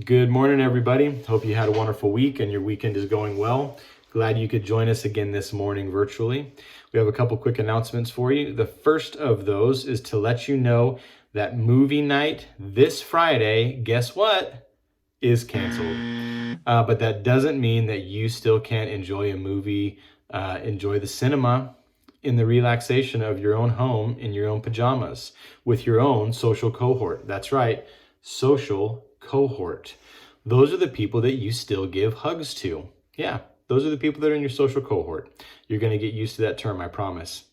Good morning, everybody. Hope you had a wonderful week and your weekend is going well. Glad you could join us again this morning virtually. We have a couple quick announcements for you. The first of those is to let you know that movie night this Friday, guess what, is canceled. But that doesn't mean that you still can't enjoy a movie, enjoy the cinema in the relaxation of your own home in your own pajamas with your own social cohort. That's right, social cohort. Those are the people that you still give hugs to. Yeah, those are the people that are in your social cohort. You're going to get used to that term, I promise.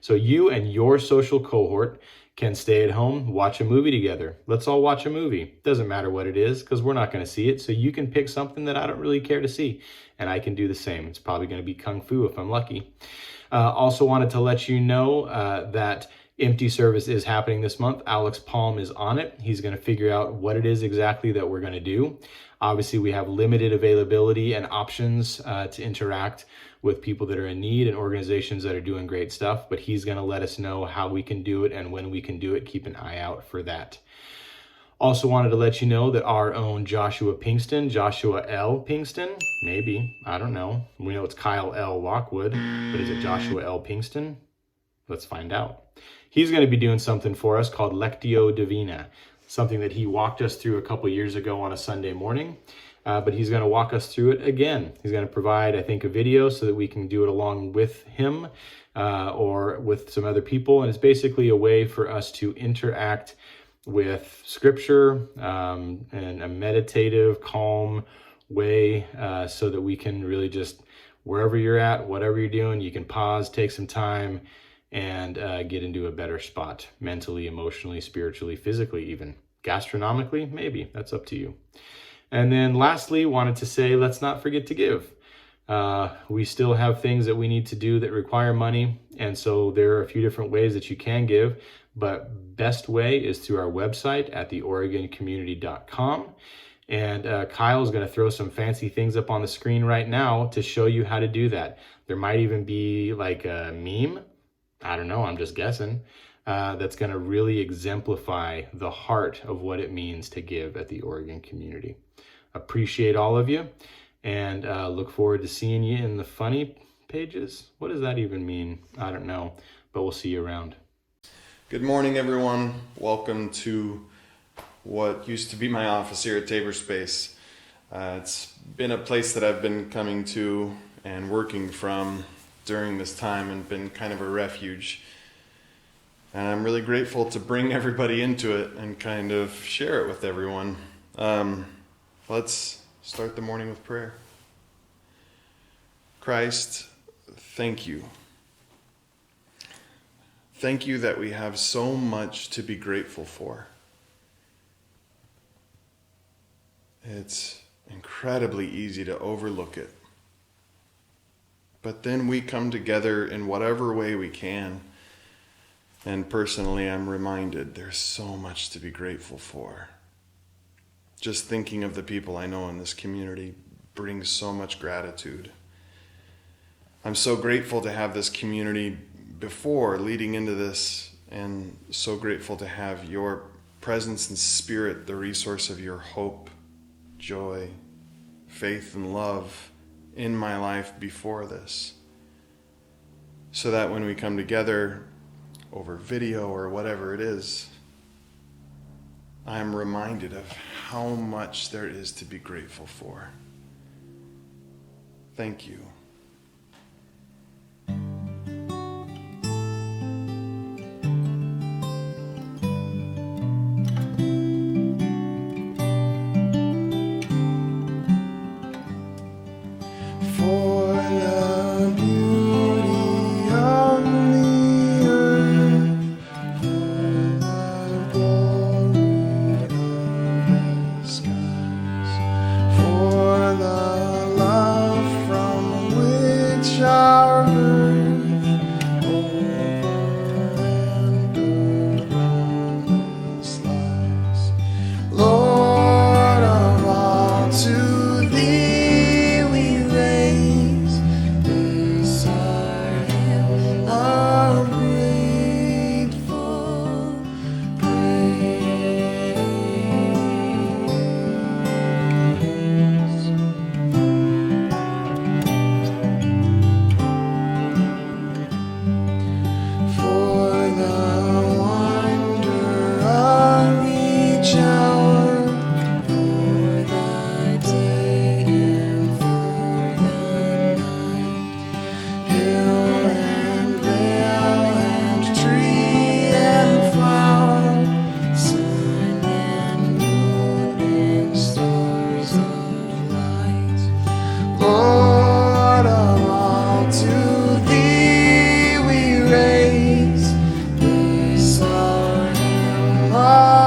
So you and your social cohort can stay at home, watch a movie together. Let's all watch a movie. Doesn't matter what it is because we're not going to see it. So you can pick something that I don't really care to see, and I can do the same. It's probably going to be Kung Fu if I'm lucky. Also wanted to let you know that empty service is happening this month. Alex Palm is on it. He's going to figure out what it is exactly that we're going to do. Obviously, we have limited availability and options to interact with people that are in need and organizations that are doing great stuff, but he's going to let us know how we can do it and when we can do it. Keep an eye out for that. Also wanted to let you know that our own Joshua Pinkston, Joshua L. Pinkston, maybe, I don't know. We know it's Kyle L. Lockwood, but is it Joshua L. Pinkston? Let's find out. He's going to be doing something for us called Lectio Divina, something that he walked us through a couple years ago on a Sunday morning, but he's going to walk us through it again. He's going to provide, I think, a video so that we can do it along with him or with some other people, and it's basically a way for us to interact with scripture in a meditative, calm way so that we can really just, wherever you're at, whatever you're doing, you can pause, take some time, and get into a better spot mentally, emotionally, spiritually, physically, even gastronomically, maybe. That's up to you. And then lastly, wanted to say, let's not forget to give. We still have things that we need to do that require money. And so there are a few different ways that you can give, but best way is through our website at theoregoncommunity.com. And Kyle's going to throw some fancy things up on the screen right now to show you how to do that. There might even be like a meme. I don't know, I'm just guessing. That's going to really exemplify the heart of what it means to give at the Oregon community. Appreciate all of you, and look forward to seeing you in the funny pages. What does that even mean? I don't know, but we'll see you around. Good morning, everyone. Welcome to what used to be my office here at Tabor Space. It's been a place that I've been coming to and working from during this time and been kind of a refuge. And I'm really grateful to bring everybody into it and kind of share it with everyone. Let's start the morning with prayer. Christ, thank you. Thank you that we have so much to be grateful for. It's incredibly easy to overlook it. But then we come together in whatever way we can. And personally, I'm reminded there's so much to be grateful for. Just thinking of the people I know in this community brings so much gratitude. I'm so grateful to have this community before leading into this, and so grateful to have your presence and spirit, the resource of your hope, joy, faith, and love in my life before this, so that when we come together over video or whatever it is, I'm reminded of how much there is to be grateful for. Thank you.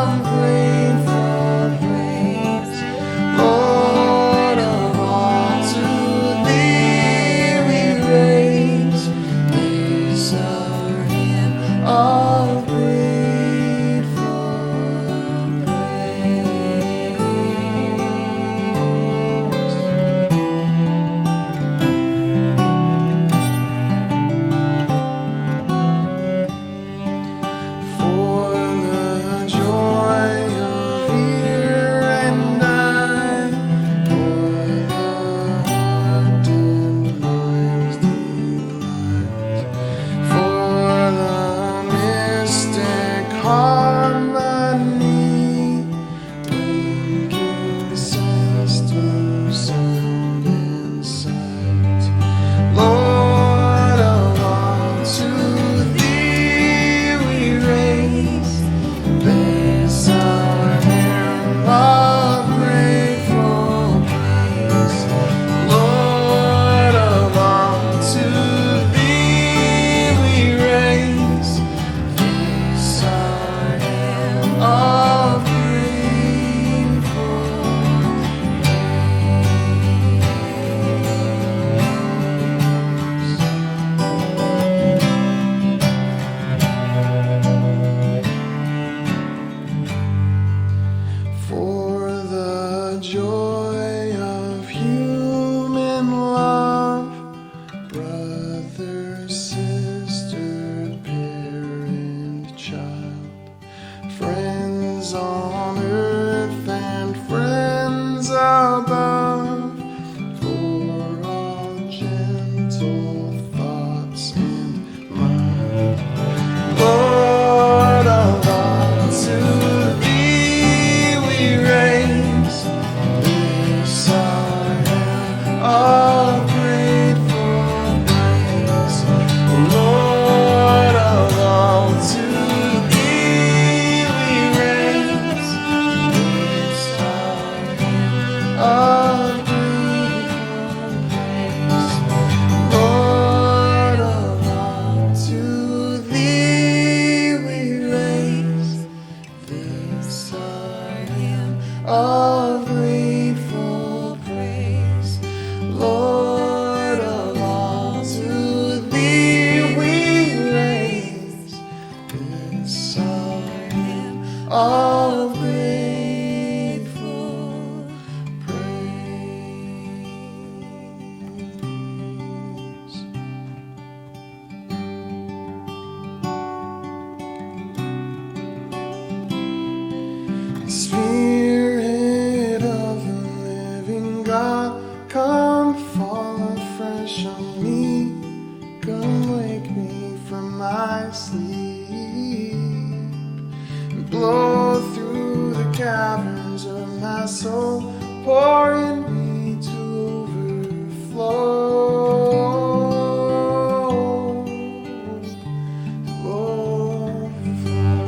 of grateful praise. Lord of all, to thee we raise this our hymn of grateful praise. For the joy of here and I, for the heart and mind's delight, for the mystic harmony, linking sense to sound and sight. Lord of all, to thee we raise this our hymn of grateful praise. Lord of all, to thee we raise this our hymn of grateful praise. For the joy of human love, brother, sister, parent, child, friends on earth and friends above, for all gentle thoughts and mind. Lord of all, to thee we raise this our hymn of grateful praise. Lord of all, to thee we raise this our hymn of grateful praise. Lord of all, to thee we raise this our hymn of grateful praise. Lord of all, to thee we raise this our hymn of grateful praise. Spirit of the living God, come fall afresh on me. Come wake me from my sleep and blow through the caverns of my soul, pour in me to overflow. Overflow.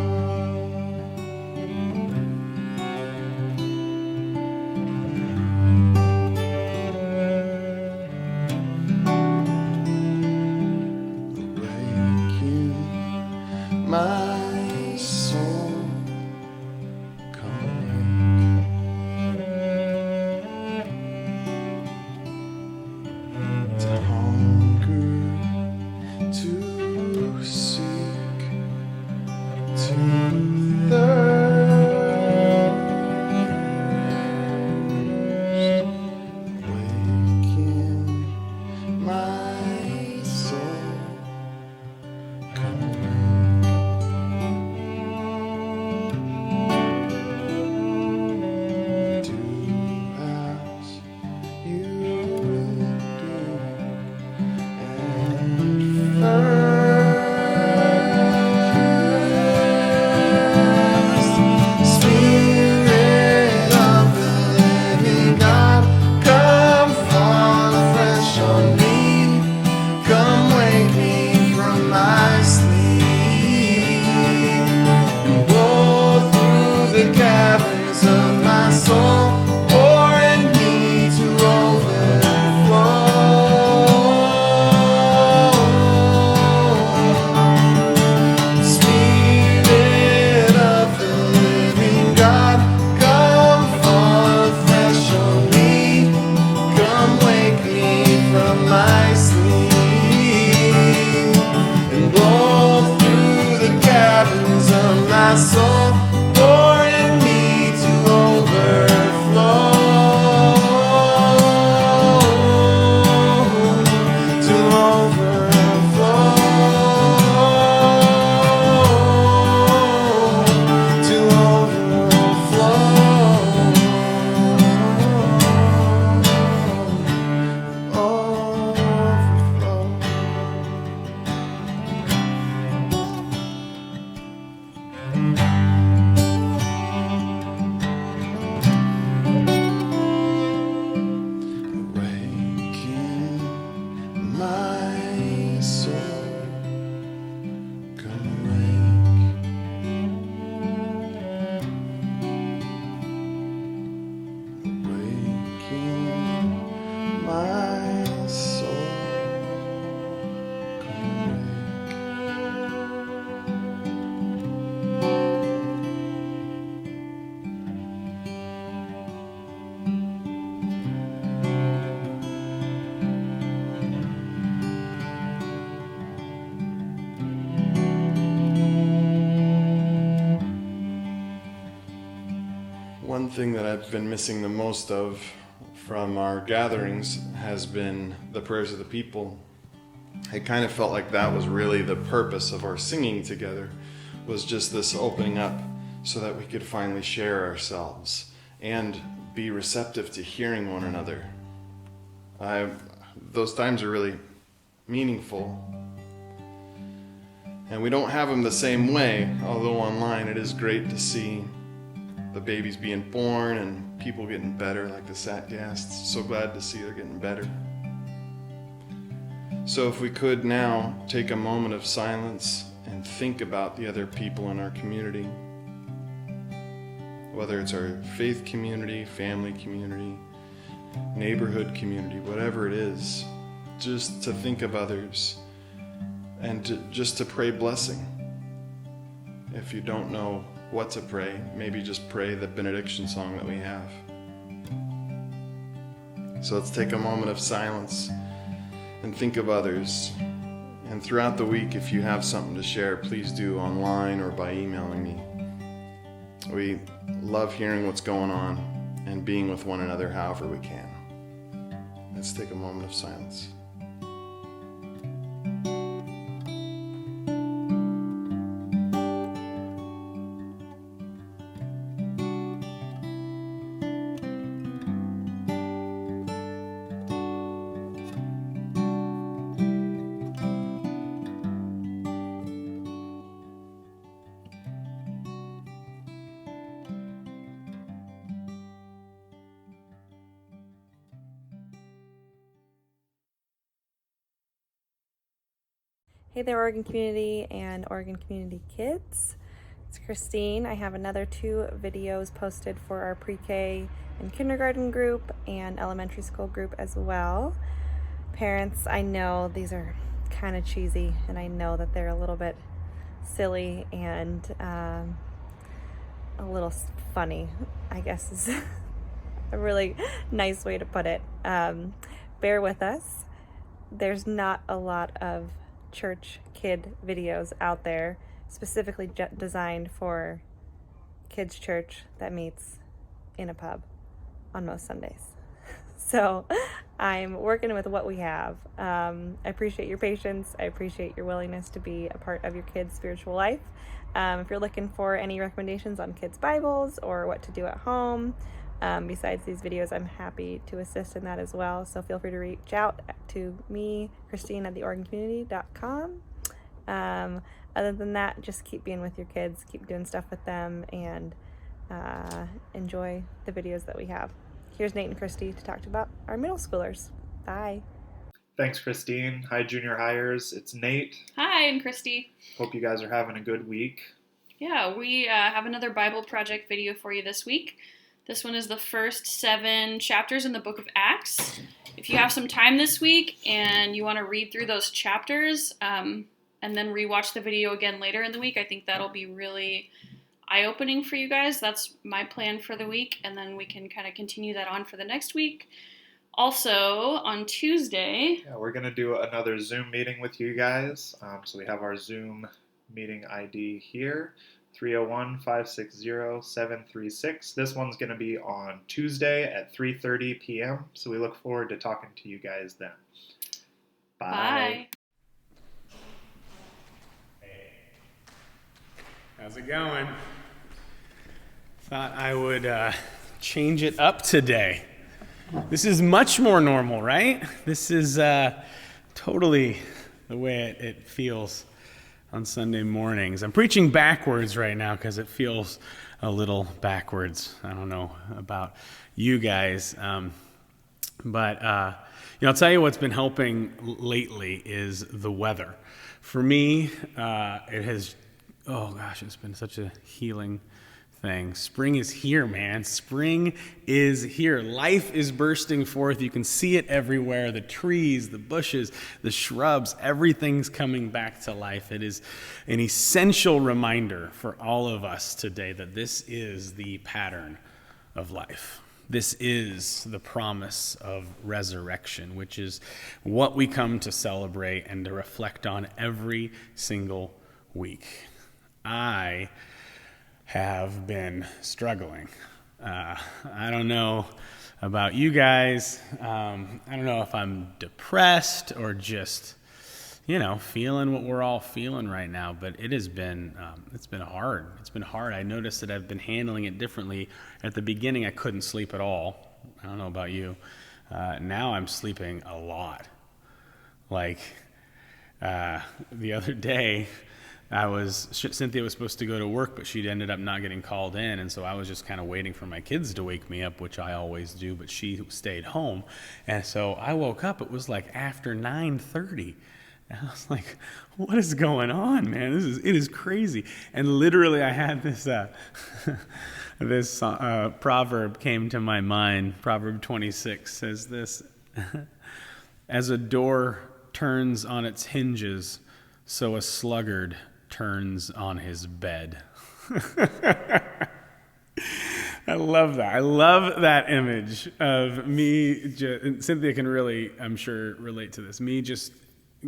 One thing that I've been missing the most of from our gatherings has been the prayers of the people. I kind of felt like that was really the purpose of our singing together, was just this opening up so that we could finally share ourselves and be receptive to hearing one another. Those times are really meaningful. And we don't have them the same way, although online it is great to see the babies being born and people getting better, like the sat guests. So glad to see they're getting better. So if we could now take a moment of silence and think about the other people in our community, whether it's our faith community, family community, neighborhood community, whatever it is, just to think of others and just to pray blessing. If you don't know what to pray, maybe just pray the benediction song that we have. So let's take a moment of silence and think of others. And throughout the week, if you have something to share, please do online or by emailing me. We love hearing what's going on and being with one another however we can. Let's take a moment of silence. Hey there, Oregon community and Oregon community kids. It's Christine. I have another 2 videos posted for our pre-K and kindergarten group and elementary school group as well. Parents, I know these are kind of cheesy and I know that they're a little bit silly and a little funny, I guess is a really nice way to put it. Bear with us. There's not a lot of church kid videos out there specifically designed for kids church that meets in a pub on most Sundays. So I'm working with what we have. I appreciate your patience. I appreciate your willingness to be a part of your kids' spiritual life. If you're looking for any recommendations on kids' Bibles or what to do at home, besides these videos, I'm happy to assist in that as well. So feel free to reach out to me, Christine, at theoregoncommunity.com. Other than that, just keep being with your kids, keep doing stuff with them, and enjoy the videos that we have. Here's Nate and Christy to talk about our middle schoolers. Bye. Thanks, Christine. Hi, junior hires. It's Nate. Hi, I'm Christy. Hope you guys are having a good week. Yeah, we have another Bible project video for you this week. This one is the first 7 chapters in the book of Acts. If you have some time this week and you want to read through those chapters and then rewatch the video again later in the week, I think that'll be really eye-opening for you guys. That's my plan for the week, and then we can kind of continue that on for the next week. Also, on Tuesday... Yeah, we're going to do another Zoom meeting with you guys. So we have our Zoom meeting ID here. 301-560-736. This one's going to be on Tuesday at 3:30 p.m. So we look forward to talking to you guys then. Bye. Hey. How's it going? Thought I would change it up today. This is much more normal, right? This is totally the way it feels on Sunday mornings. I'm preaching backwards right now because it feels a little backwards. I don't know about you guys. But I'll tell you what's been helping lately is the weather. For me, it has, it's been such a healing thing. Spring is here, man. Spring is here. Life is bursting forth. You can see it everywhere. The trees, the bushes, the shrubs, everything's coming back to life. It is an essential reminder for all of us today that this is the pattern of life. This is the promise of resurrection, which is what we come to celebrate and to reflect on every single week. I have been struggling I don't know about you guys. I don't know if I'm depressed or just, feeling what we're all feeling right now. But it has been, it's been hard. It's been hard. I noticed that I've been handling it differently. At the beginning, I couldn't sleep at all. I don't know about you. Now I'm sleeping a lot. Like the other day, Cynthia was supposed to go to work, but she ended up not getting called in, and so I was just kind of waiting for my kids to wake me up, which I always do, but she stayed home. And so I woke up, it was like after 9:30. And I was like, what is going on, man? It is crazy. And literally I had this this proverb came to my mind. Proverb 26 says this: as a door turns on its hinges, so a sluggard turns on his bed. I love that. I love that image of me. And Cynthia can really, I'm sure, relate to this. Me just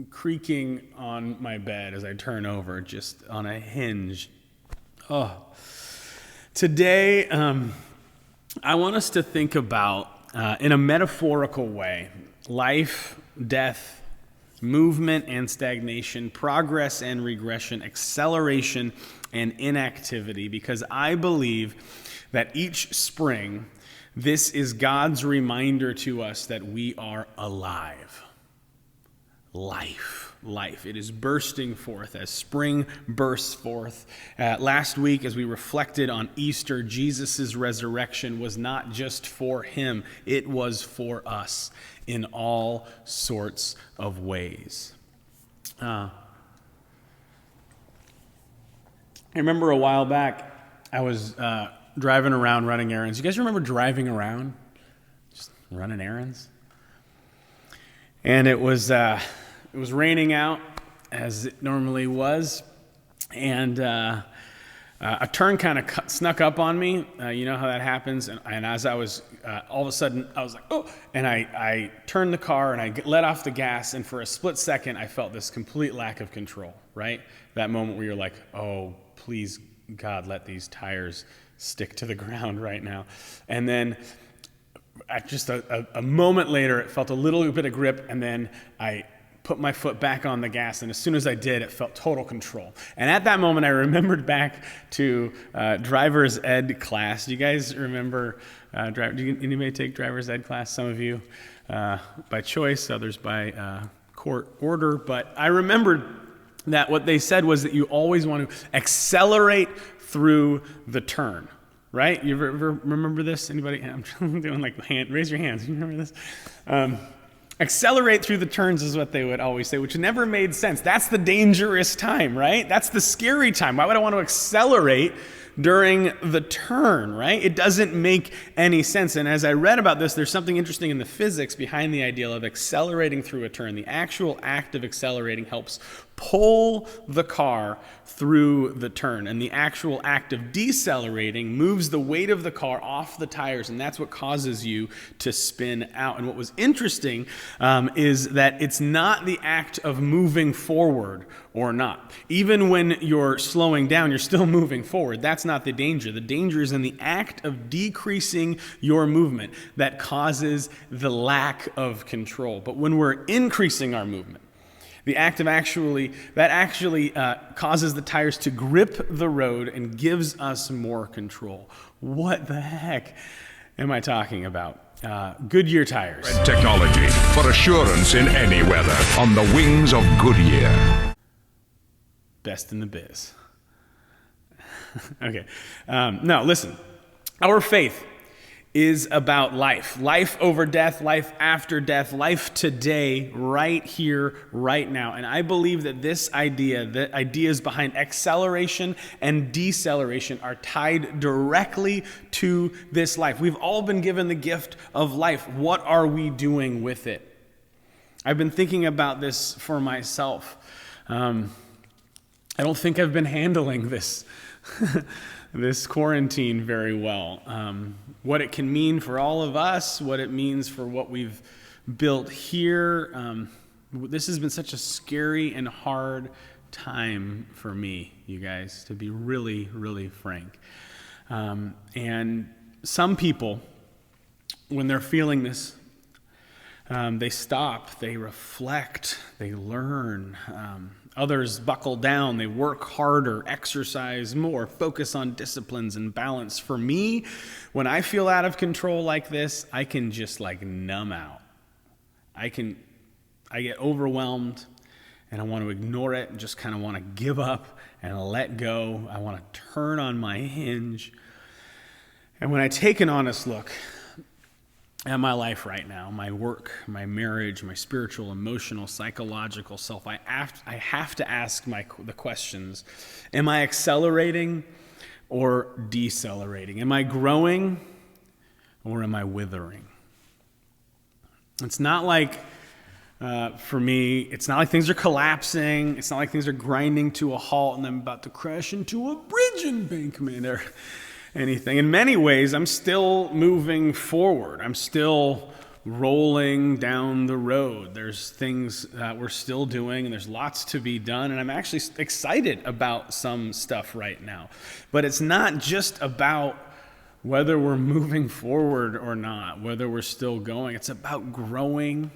creaking on my bed as I turn over, just on a hinge. Oh. Today, I want us to think about, in a metaphorical way, life, death, movement and stagnation, progress and regression, acceleration and inactivity, because I believe that each spring, this is God's reminder to us that we are alive. Life. It is bursting forth as spring bursts forth. Last week, as we reflected on Easter, Jesus' resurrection was not just for him, it was for us in all sorts of ways. I remember a while back, I was driving around running errands. You guys remember driving around? Just running errands? And it was raining out, as it normally was, and a turn kind of snuck up on me. You know how that happens. And as I was, all of a sudden, I was like, oh, and I turned the car and I let off the gas, and for a split second, I felt this complete lack of control, right? That moment where you're like, oh, please, God, let these tires stick to the ground right now. And then just a moment later, it felt a little bit of grip, and then I put my foot back on the gas, and as soon as I did, it felt total control. And at that moment, I remembered back to driver's ed class. Do you guys remember, anybody take driver's ed class? Some of you by choice, others by court order. But I remembered that what they said was that you always want to accelerate through the turn. Right? You ever remember this? Anybody? I'm doing like raise your hands. You remember this? Accelerate through the turns is what they would always say, which never made sense. That's the dangerous time, right? That's the scary time. Why would I want to accelerate during the turn, right? It doesn't make any sense. And as I read about this, there's something interesting in the physics behind the idea of accelerating through a turn. The actual act of accelerating helps pull the car through the turn, and the actual act of decelerating moves the weight of the car off the tires, and that's what causes you to spin out. And what was interesting is that it's not the act of moving forward or not. Even when you're slowing down, you're still moving forward. That's not the danger. The danger is in the act of decreasing your movement that causes the lack of control. But when we're increasing our movement, the act of actually causes the tires to grip the road and gives us more control. What the heck am I talking about? Goodyear tires. Red technology for assurance in any weather on the wings of Goodyear. Best in the biz. Okay. Now, listen. Our faith is about life. Life over death, life after death, life today, right here, right now. And I believe that this idea, the ideas behind acceleration and deceleration are tied directly to this life. We've all been given the gift of life. What are we doing with it? I've been thinking about this for myself. I don't think I've been handling this this quarantine very well. What it can mean for all of us, what it means for what we've built here. This has been such a scary and hard time for me, you guys, to be really, really frank. And some people, when they're feeling this, they stop, they reflect, they learn. Others buckle down, they work harder, exercise more, focus on disciplines and balance. For me, when I feel out of control like this, I can just like numb out. I get overwhelmed and I want to ignore it and just kind of want to give up and let go. I want to turn on my hinge. And when I take an honest look at my life right now, my work, my marriage, my spiritual, emotional, psychological self, I have to ask the questions. Am I accelerating or decelerating? Am I growing or am I withering? It's not like, for me, it's not like things are collapsing. It's not like things are grinding to a halt and I'm about to crash into a bridge embankment or anything. In many ways, I'm still moving forward. I'm still rolling down the road. There's things that we're still doing, and there's lots to be done, and I'm actually excited about some stuff right now. But it's not just about whether we're moving forward or not, whether we're still going. It's about growing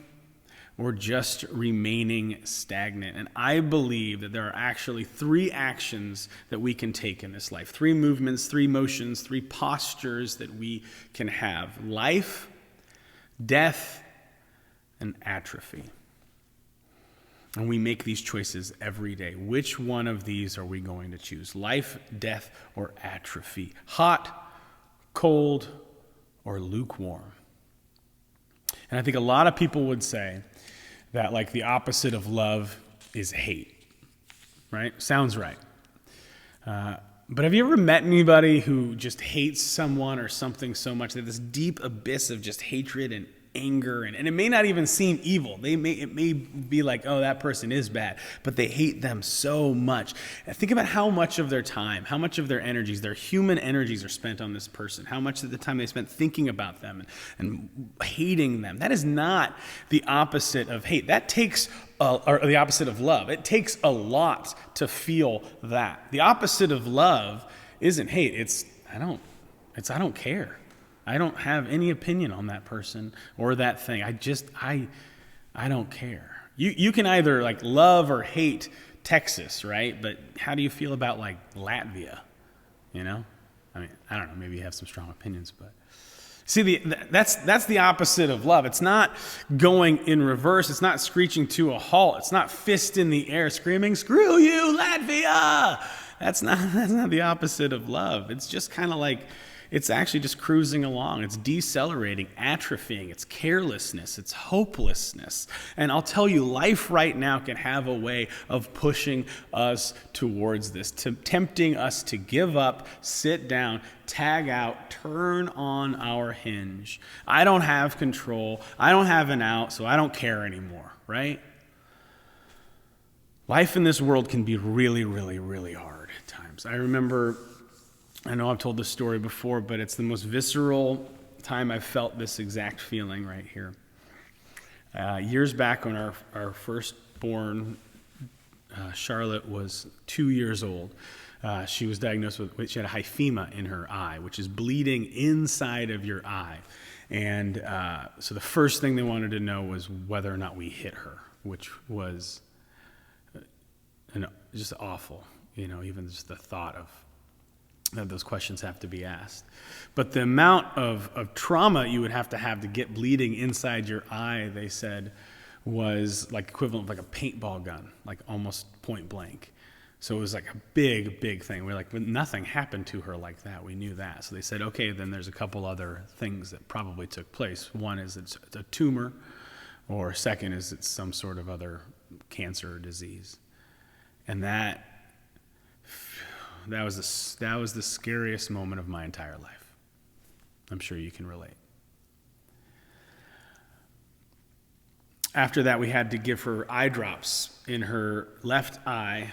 or just remaining stagnant. And I believe that there are actually 3 actions that we can take in this life. 3 movements, 3 motions, 3 postures that we can have. Life, death, and atrophy. And we make these choices every day. Which one of these are we going to choose? Life, death, or atrophy? Hot, cold, or lukewarm? And I think a lot of people would say that like the opposite of love is hate, right? Sounds right. But have you ever met anybody who just hates someone or something so much that this deep abyss of just hatred and anger, and it may not even seem evil. It may be like, oh, that person is bad, but they hate them so much. And think about how much of their time, how much of their energies, their human energies are spent on this person, how much of the time they spent thinking about them and hating them. That is not the opposite of hate. That takes, or the opposite of love. It takes a lot to feel that. The opposite of love isn't hate. It's I don't care. I don't have any opinion on that person or that thing. I don't care. You can either like love or hate Texas, right? But how do you feel about like Latvia? You know? I mean, I don't know. Maybe you have some strong opinions, but see, that's the opposite of love. It's not going in reverse. It's not screeching to a halt. It's not fist in the air screaming, "Screw you, Latvia!" That's not the opposite of love. It's just kind of like, it's actually just cruising along. It's decelerating, atrophying. It's carelessness. It's hopelessness. And I'll tell you, life right now can have a way of pushing us towards this, tempting us to give up, sit down, tag out, turn on our hinge. I don't have control. I don't have an out, so I don't care anymore, right? Life in this world can be really, really, really hard at times. I know I've told this story before, but it's the most visceral time I've felt this exact feeling right here. Years back when our firstborn, Charlotte, was 2 years old, she was diagnosed she had a hyphema in her eye, which is bleeding inside of your eye. And so the first thing they wanted to know was whether or not we hit her, which was just awful, even just the thought of that those questions have to be asked. But the amount of trauma you would have to get bleeding inside your eye, they said, was like equivalent of like a paintball gun, like almost point blank. So it was like a big, big thing. We're like, nothing happened to her like that. We knew that. So they said, okay, then there's a couple other things that probably took place. One is it's a tumor, or second is it's some sort of other cancer or disease. And that was the scariest moment of my entire life. I'm sure you can relate. After that, we had to give her eye drops in her left eye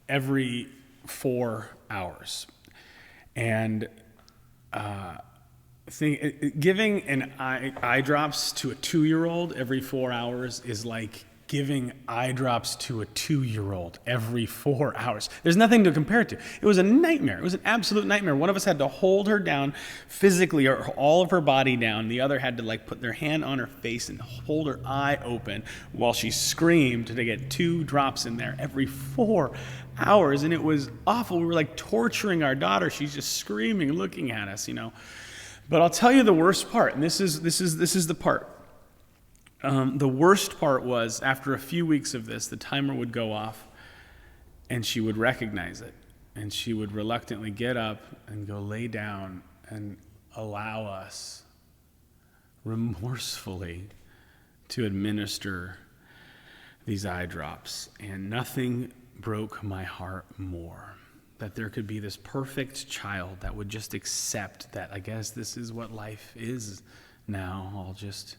every 4 hours. And giving an eye drops to a 2-year-old every 4 hours is like giving eye drops to a 2-year-old every 4 hours. There's nothing to compare it to. It was a nightmare. It was an absolute nightmare. One of us had to hold her down physically, or all of her body down. The other had to like put their hand on her face and hold her eye open while she screamed to get 2 drops in there every 4 hours. And it was awful. We were like torturing our daughter. She's just screaming, looking at us, But I'll tell you the worst part, and this is the part. The worst part was, after a few weeks of this, the timer would go off, and she would recognize it, and she would reluctantly get up and go lay down and allow us remorsefully to administer these eye drops. And nothing broke my heart more, that there could be this perfect child that would just accept that, I guess this is what life is now, I'll just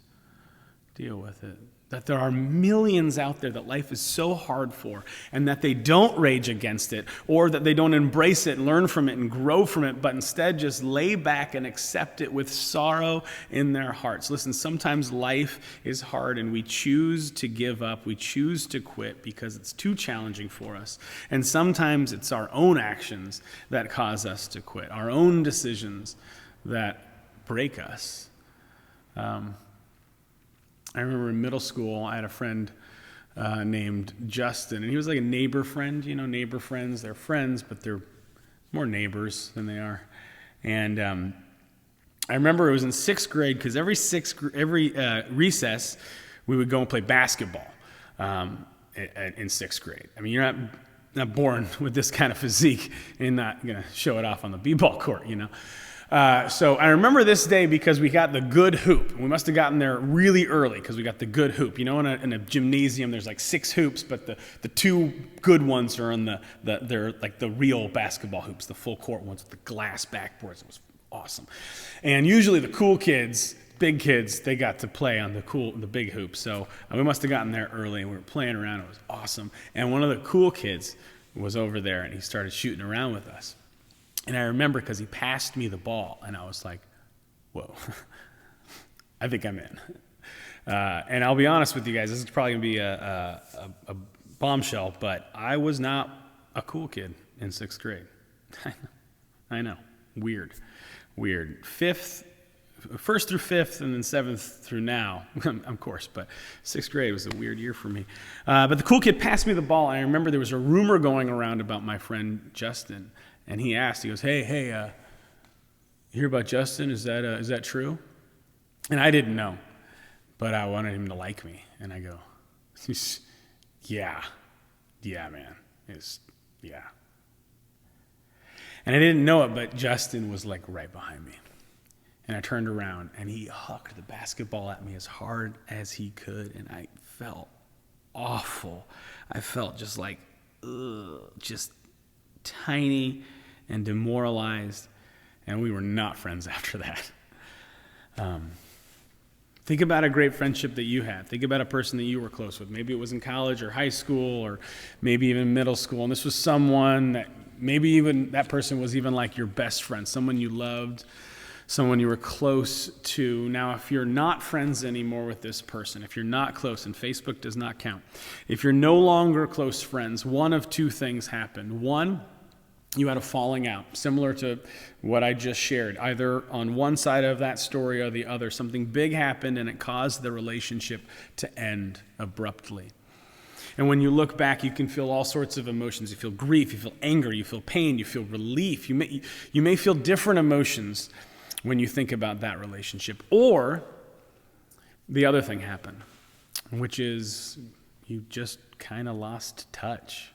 deal with it. That there are millions out there that life is so hard for, and that they don't rage against it, or that they don't embrace it and learn from it and grow from it, but instead just lay back and accept it with sorrow in their hearts. Listen, sometimes life is hard and we choose to give up, we choose to quit because it's too challenging for us. And sometimes it's our own actions that cause us to quit, our own decisions that break us. I remember in middle school, I had a friend named Justin, and he was like a neighbor friend. Neighbor friends, they're friends, but they're more neighbors than they are. And I remember it was in 6th grade, because every recess, we would go and play basketball in 6th grade. I mean, you're not born with this kind of physique and not going to show it off on the b-ball court, So I remember this day because we got the good hoop. We must have gotten there really early because we got the good hoop. In a gymnasium, there's like 6 hoops, but the 2 good ones are on they're like the real basketball hoops, the full court ones with the glass backboards. It was awesome. And usually the cool kids, big kids, they got to play on the big hoop. So we must have gotten there early, and we were playing around. It was awesome. And one of the cool kids was over there, and he started shooting around with us. And I remember because he passed me the ball, and I was like, whoa, I think I'm in. And I'll be honest with you guys, this is probably going to be a bombshell, but I was not a cool kid in 6th grade. I know, weird. 1st through 5th, and then 7th through now, of course, but 6th grade was a weird year for me. But the cool kid passed me the ball, and I remember there was a rumor going around about my friend Justin. And he asked, he goes, hey, you hear about Justin? Is that true? And I didn't know, but I wanted him to like me. And I go, yeah, man, yeah. And I didn't know it, but Justin was like right behind me. And I turned around, and he hucked the basketball at me as hard as he could, and I felt awful. I felt just like, just tiny and demoralized, and we were not friends after that. Think about a great friendship that you had. Think about a person that you were close with. Maybe it was in college or high school or maybe even middle school, and this was someone that maybe even that person was even like your best friend, someone you loved, someone you were close to. Now, if you're not friends anymore with this person, if you're not close, and Facebook does not count, if you're no longer close friends, one of 2 things happened. One, you had a falling out, similar to what I just shared. Either on one side of that story or the other, something big happened and it caused the relationship to end abruptly. And when you look back, you can feel all sorts of emotions. You feel grief, you feel anger, you feel pain, you feel relief. You may feel different emotions when you think about that relationship. Or the other thing happened, which is you just kind of lost touch.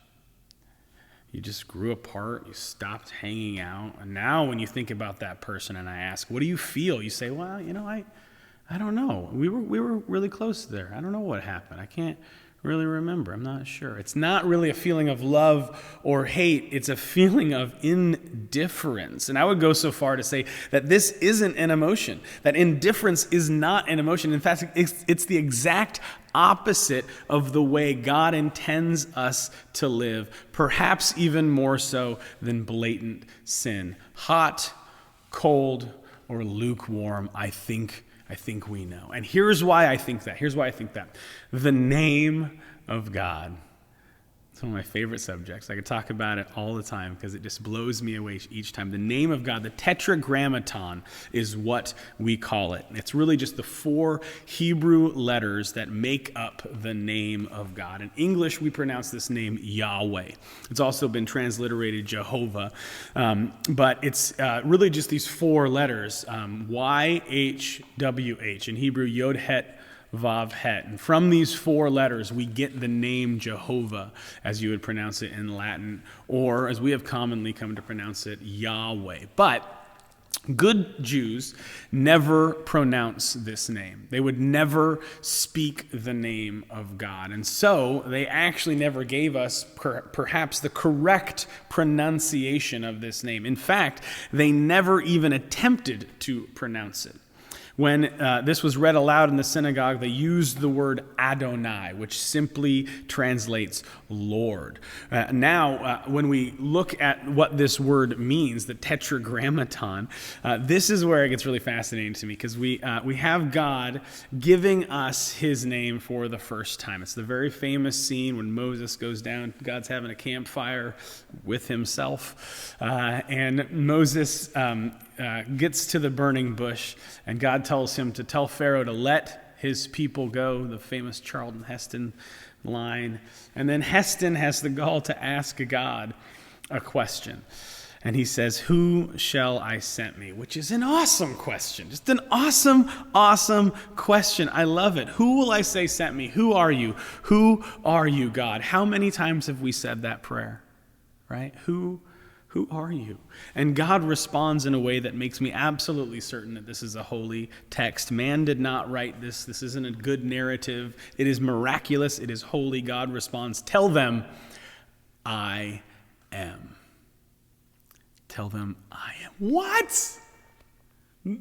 You just grew apart, you stopped hanging out. And now when you think about that person and I ask, what do you feel? You say, well, I don't know. We were really close there. I don't know what happened. I can't really remember. I'm not sure. It's not really a feeling of love or hate. It's a feeling of indifference. And I would go so far to say that this isn't an emotion, that indifference is not an emotion. In fact, it's the exact opposite of the way God intends us to live, perhaps even more so than blatant sin. Hot, cold, or lukewarm, I think I think we know. And here's why I think that. The name of God. It's one of my favorite subjects. I could talk about it all the time because it just blows me away each time. The name of God, the tetragrammaton, is what we call it. It's really just the 4 Hebrew letters that make up the name of God. In English, we pronounce this name Yahweh. It's also been transliterated Jehovah, but it's really just these 4 letters, YHWH. In Hebrew, Yod Het Vav Het. And from these 4 letters, we get the name Jehovah, as you would pronounce it in Latin, or as we have commonly come to pronounce it, Yahweh. But good Jews never pronounce this name. They would never speak the name of God. And so they actually never gave us perhaps the correct pronunciation of this name. In fact, they never even attempted to pronounce it. When this was read aloud in the synagogue, they used the word Adonai, which simply translates Lord. Now, when we look at what this word means, the tetragrammaton, this is where it gets really fascinating to me, because we have God giving us his name for the first time. It's the very famous scene when Moses goes down, God's having a campfire with himself, and Moses gets to the burning bush, and God tells him to tell Pharaoh to let his people go, the famous Charlton Heston line. And then Heston has the gall to ask God a question. And he says, "Who shall I send me?" Which is an awesome question. Just an awesome, awesome question. I love it. Who will I say sent me? Who are you? Who are you, God? How many times have we said that prayer? Right? Who are you? And God responds in a way that makes me absolutely certain that this is a holy text. Man did not write this. This isn't a good narrative. It is miraculous. It is holy. God responds, "Tell them, I am." Tell them, I am. What?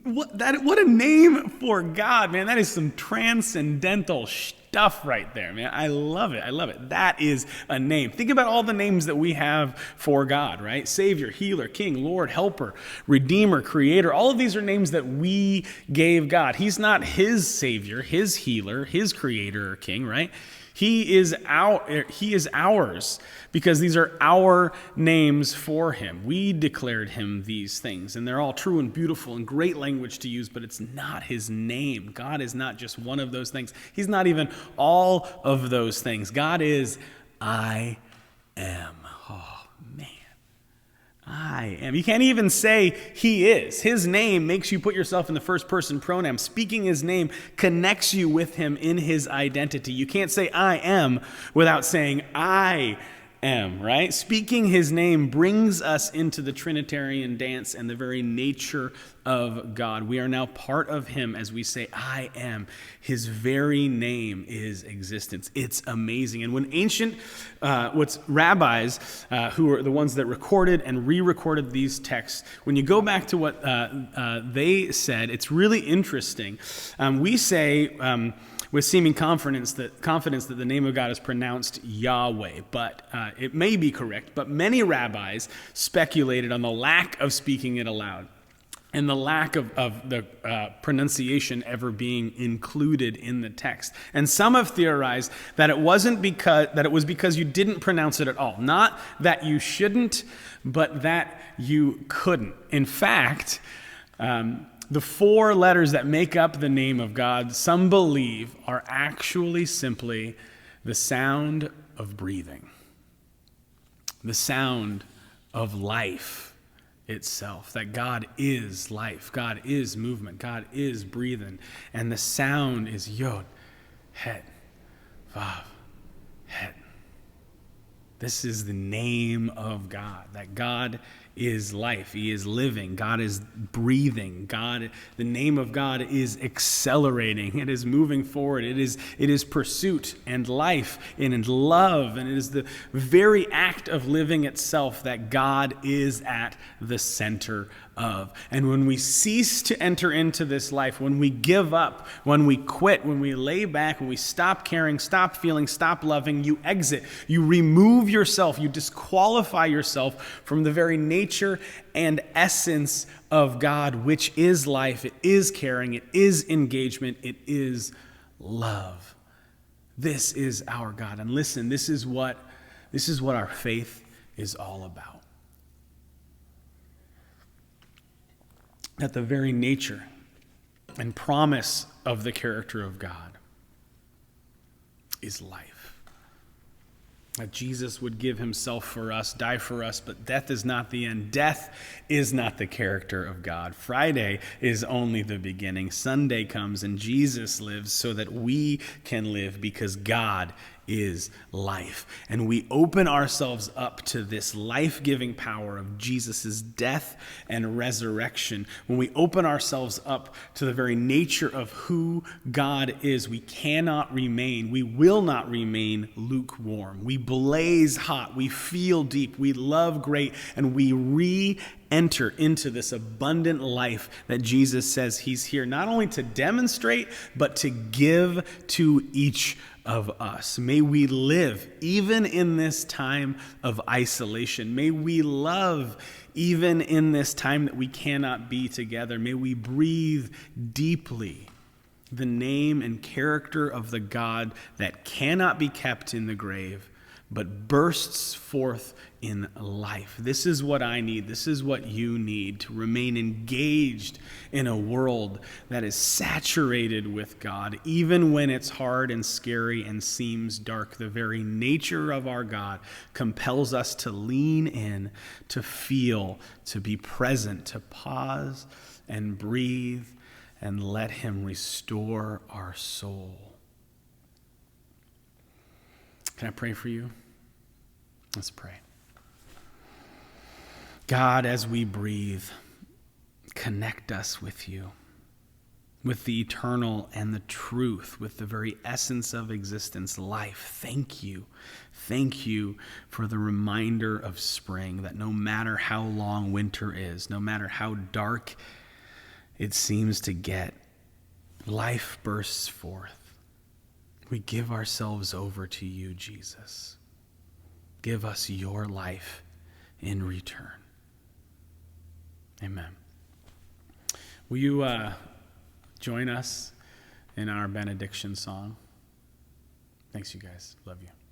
What a name for God, man. That is some transcendental stuff right there, man. I love it. I love it. That is a name. Think about all the names that we have for God, right? Savior, healer, king, Lord, helper, redeemer, creator. All of these are names that we gave God. He's not his savior, his healer, his creator or king, right? He is ours because these are our names for him. We declared him these things, and they're all true and beautiful and great language to use, but it's not his name. God is not just one of those things. He's not even all of those things. God is I am. Oh, man. I am. You can't even say he is. His name makes you put yourself in the first person pronoun. Speaking his name connects you with him in his identity. You can't say I am without saying I am, right? Speaking his name brings us into the Trinitarian dance and the very nature of God. We are now part of him as we say, I am. His very name is existence. It's amazing. And when ancient rabbis, who are the ones that recorded and re-recorded these texts, when you go back to what they said, it's really interesting. We say, with seeming confidence that the name of God is pronounced Yahweh, but it may be correct. But many rabbis speculated on the lack of speaking it aloud and the lack of the pronunciation ever being included in the text. And some have theorized that it was because you didn't pronounce it at all. Not that you shouldn't, but that you couldn't. In fact, the 4 letters that make up the name of God, some believe, are actually simply the sound of breathing, the sound of life itself, that God is life, God is movement, God is breathing, and the sound is Yod, Het, Vav, Het. This is the name of God, that God is life. He is living. God is breathing. The name of God is accelerating. It is moving forward. It is pursuit and life and love. And it is the very act of living itself that God is at the center of. And when we cease to enter into this life, when we give up, when we quit, when we lay back, when we stop caring, stop feeling, stop loving, you exit. You remove yourself. You disqualify yourself from the very nature and essence of God, which is life. It is caring. It is engagement. It is love. This is our God. And listen, this is what our faith is all about. That the very nature and promise of the character of God is life. That Jesus would give himself for us, die for us, but death is not the end. Death is not the character of God. Friday is only the beginning. Sunday comes and Jesus lives so that we can live because God is life. And we open ourselves up to this life-giving power of Jesus' death and resurrection. When we open ourselves up to the very nature of who God is, we cannot remain, we will not remain lukewarm. We blaze hot, we feel deep, we love great, and we enter into this abundant life that Jesus says he's here not only to demonstrate, but to give to each of us. May we live even in this time of isolation. May we love even in this time that we cannot be together. May we breathe deeply the name and character of the God that cannot be kept in the grave, but bursts forth in life. This is what I need. This is what you need to remain engaged in a world that is saturated with God, even when it's hard and scary and seems dark. The very nature of our God compels us to lean in, to feel, to be present, to pause and breathe and let him restore our soul. Can I pray for you? Let's pray. God, as we breathe, connect us with you, with the eternal and the truth, with the very essence of existence, life. Thank you. Thank you for the reminder of spring, that no matter how long winter is, no matter how dark it seems to get, life bursts forth. We give ourselves over to you, Jesus. Give us your life in return. Amen. Will you join us in our benediction song? Thanks, you guys. Love you.